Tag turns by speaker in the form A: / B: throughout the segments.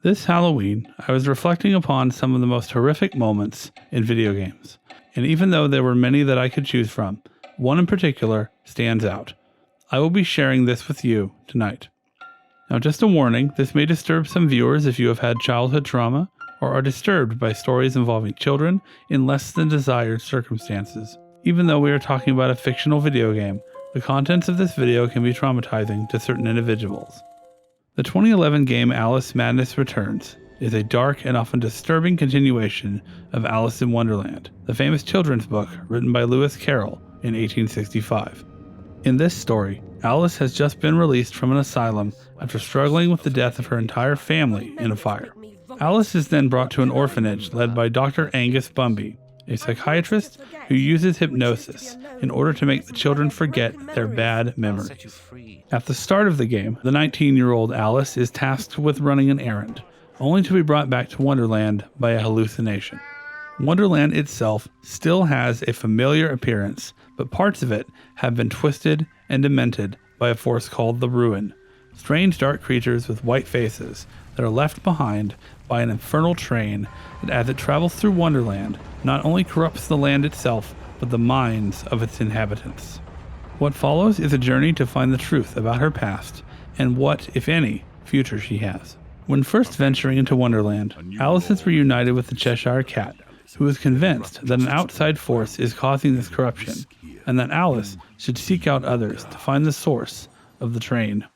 A: This Halloween, I was reflecting upon some of the most horrific moments in video games, and even though there were many that I could choose from, one in particular stands out. I will be sharing this with you tonight. Now, just a warning, this may disturb some viewers if you have had childhood trauma or are disturbed by stories involving children in less than desired circumstances. Even though we are talking about a fictional video game, the contents of this video can be traumatizing to certain individuals. The 2011 game Alice Madness Returns is a dark and often disturbing continuation of Alice in Wonderland, the famous children's book written by Lewis Carroll in 1865. In this story, Alice has just been released from an asylum after struggling with the death of her entire family in a fire. Alice is then brought to an orphanage led by Dr. Angus Bumby, a psychiatrist who uses hypnosis in order to make the children forget their bad memories. At the start of the game, the 19-year-old Alice is tasked with running an errand, only to be brought back to Wonderland by a hallucination. Wonderland itself still has a familiar appearance, but parts of it have been twisted and demented by a force called the Ruin, strange dark creatures with white faces that are left behind by an infernal train that, as it travels through Wonderland, not only corrupts the land itself, but the minds of its inhabitants. What follows is a journey to find the truth about her past and what, if any, future she has. When first venturing into Wonderland, Alice is reunited with the Cheshire Cat, who is convinced that an outside force is causing this corruption, and that Alice should seek out others to find the source of the train.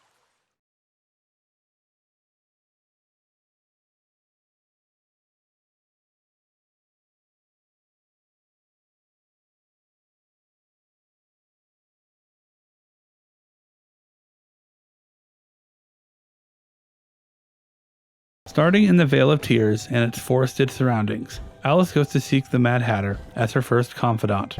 A: Starting in the Vale of Tears and its forested surroundings, Alice goes to seek the Mad Hatter as her first confidant.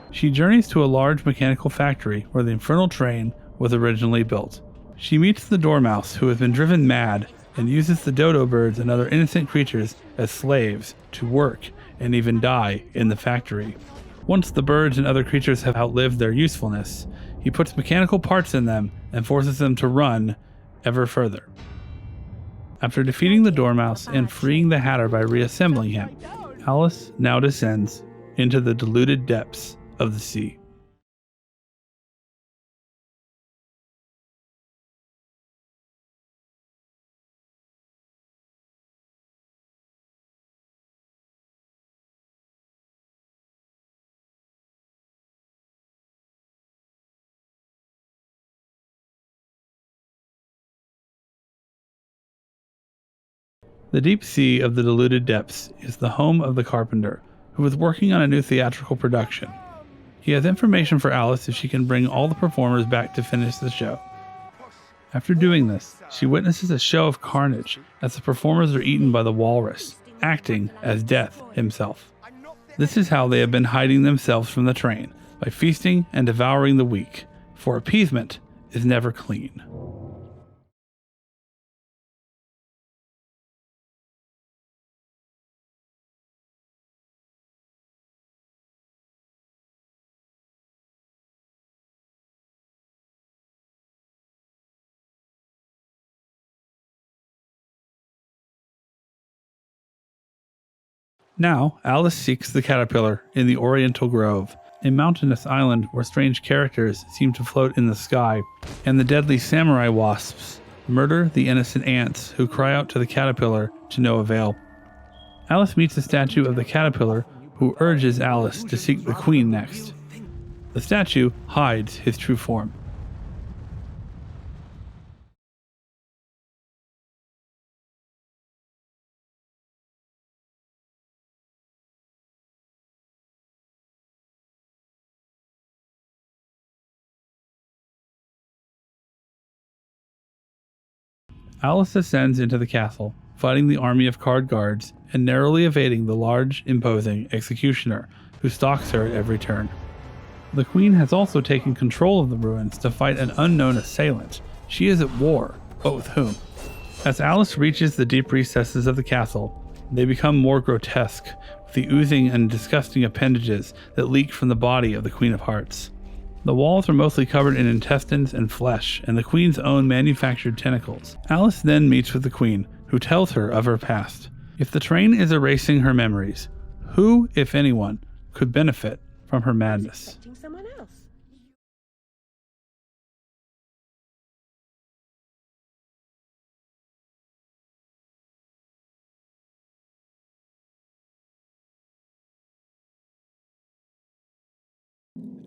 A: She journeys to a large mechanical factory where the infernal train was originally built. She meets the Dormouse, who has been driven mad and uses the dodo birds and other innocent creatures as slaves to work and even die in the factory. Once the birds and other creatures have outlived their usefulness, he puts mechanical parts in them and forces them to run ever further. After defeating the Dormouse and freeing the Hatter by reassembling him, Alice now descends into the diluted depths of the sea. The deep sea of the diluted depths is the home of the carpenter, who is working on a new theatrical production. He has information for Alice if she can bring all the performers back to finish the show. After doing this, she witnesses a show of carnage as the performers are eaten by the walrus, acting as Death himself. This is how they have been hiding themselves from the train, by feasting and devouring the weak, for appeasement is never clean. Now, Alice seeks the caterpillar in the Oriental Grove, a mountainous island where strange characters seem to float in the sky, and the deadly samurai wasps murder the innocent ants who cry out to the caterpillar to no avail. Alice meets a statue of the caterpillar who urges Alice to seek the queen next. The statue hides his true form. Alice ascends into the castle, fighting the army of card guards and narrowly evading the large, imposing executioner who stalks her at every turn. The queen has also taken control of the ruins to fight an unknown assailant. She is at war, but with whom? As Alice reaches the deep recesses of the castle, they become more grotesque, with the oozing and disgusting appendages that leak from the body of the Queen of Hearts. The walls are mostly covered in intestines and flesh, and the queen's own manufactured tentacles. Alice then meets with the queen, who tells her of her past. If the train is erasing her memories, who, if anyone, could benefit from her madness?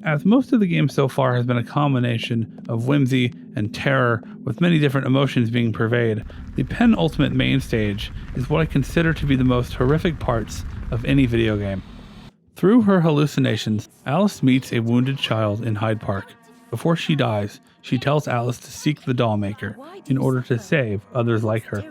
A: As most of the game so far has been a combination of whimsy and terror, with many different emotions being purveyed, the penultimate main stage is what I consider to be the most horrific parts of any video game. Through her hallucinations, Alice meets a wounded child in Hyde Park. Before she dies, she tells Alice to seek the doll maker in order to save others like her.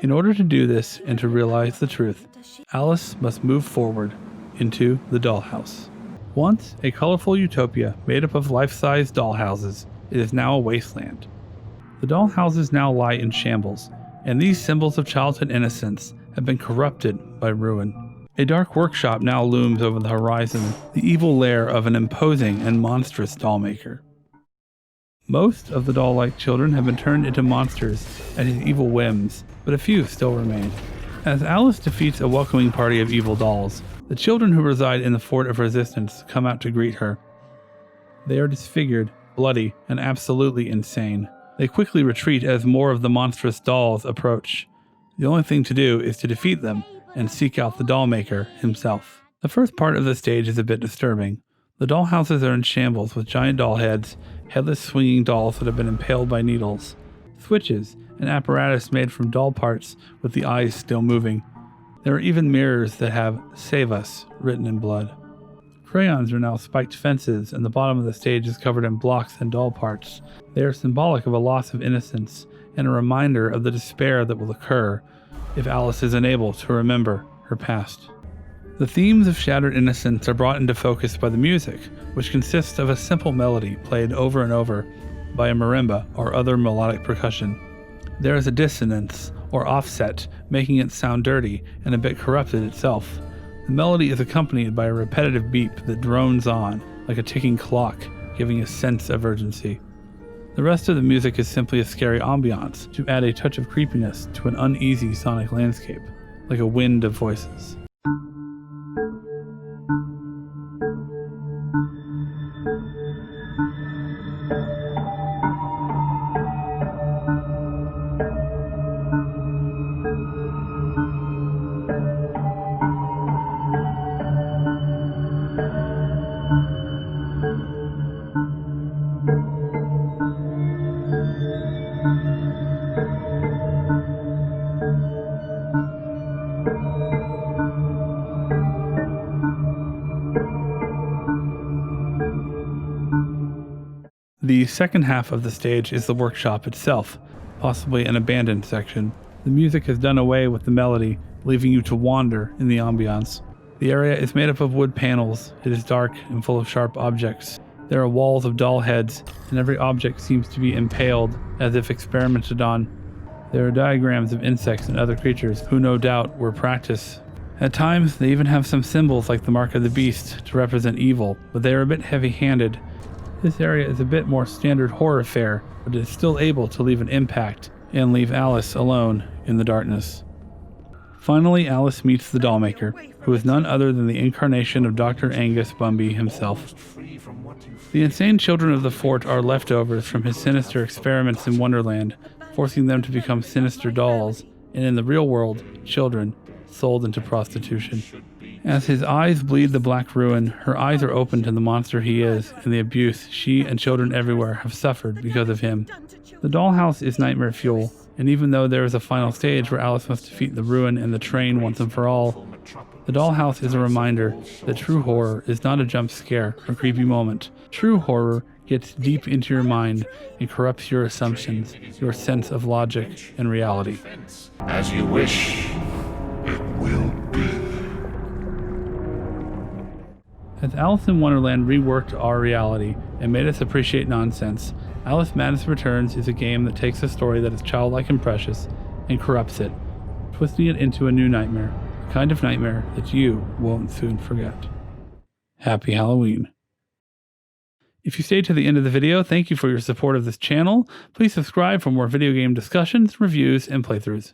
A: In order to do this and to realize the truth, Alice must move forward into the dollhouse. Once a colorful utopia made up of life-size dollhouses, it is now a wasteland. The dollhouses now lie in shambles, and these symbols of childhood innocence have been corrupted by ruin. A dark workshop now looms over the horizon, the evil lair of an imposing and monstrous dollmaker. Most of the doll-like children have been turned into monsters at his evil whims, but a few still remain. As Alice defeats a welcoming party of evil dolls, the children who reside in the Fort of Resistance come out to greet her. They are disfigured, bloody, and absolutely insane. They quickly retreat as more of the monstrous dolls approach. The only thing to do is to defeat them and seek out the dollmaker himself. The first part of the stage is a bit disturbing. The dollhouses are in shambles with giant doll heads, headless swinging dolls that have been impaled by needles, switches, and apparatus made from doll parts with the eyes still moving. There are even mirrors that have "Save Us" written in blood. Crayons are now spiked fences, and the bottom of the stage is covered in blocks and doll parts. They are symbolic of a loss of innocence and a reminder of the despair that will occur if Alice is unable to remember her past. The themes of shattered innocence are brought into focus by the music, which consists of a simple melody played over and over by a marimba or other melodic percussion. There is a dissonance or offset, making it sound dirty and a bit corrupted itself. The melody is accompanied by a repetitive beep that drones on like a ticking clock, giving a sense of urgency. The rest of the music is simply a scary ambiance to add a touch of creepiness to an uneasy sonic landscape, like a wind of voices. The second half of the stage is the workshop itself, possibly an abandoned section. The music has done away with the melody, leaving you to wander in the ambiance. The area is made up of wood panels. It is dark and full of sharp objects. There are walls of doll heads, and every object seems to be impaled, as if experimented on. There are diagrams of insects and other creatures who no doubt were practiced. At times, they even have some symbols like the mark of the beast to represent evil, but they are a bit heavy-handed. This area is a bit more standard horror fare, but it is still able to leave an impact and leave Alice alone in the darkness. Finally, Alice meets the dollmaker, who is none other than the incarnation of Dr. Angus Bumby himself. The insane children of the fort are leftovers from his sinister experiments in Wonderland, forcing them to become sinister dolls, and in the real world, children sold into prostitution. As his eyes bleed the black ruin, her eyes are open to the monster he is and the abuse she and children everywhere have suffered because of him. The dollhouse is nightmare fuel, and even though there is a final stage where Alice must defeat the ruin and the train once and for all, the dollhouse is a reminder that true horror is not a jump scare or creepy moment. True horror gets deep into your mind and corrupts your assumptions, your sense of logic and reality.
B: As you wish, it will be.
A: As Alice in Wonderland reworked our reality and made us appreciate nonsense, Alice Madness Returns is a game that takes a story that is childlike and precious and corrupts it, twisting it into a new nightmare, the kind of nightmare that you won't soon forget. Happy Halloween. If you stayed to the end of the video, thank you for your support of this channel. Please subscribe for more video game discussions, reviews, and playthroughs.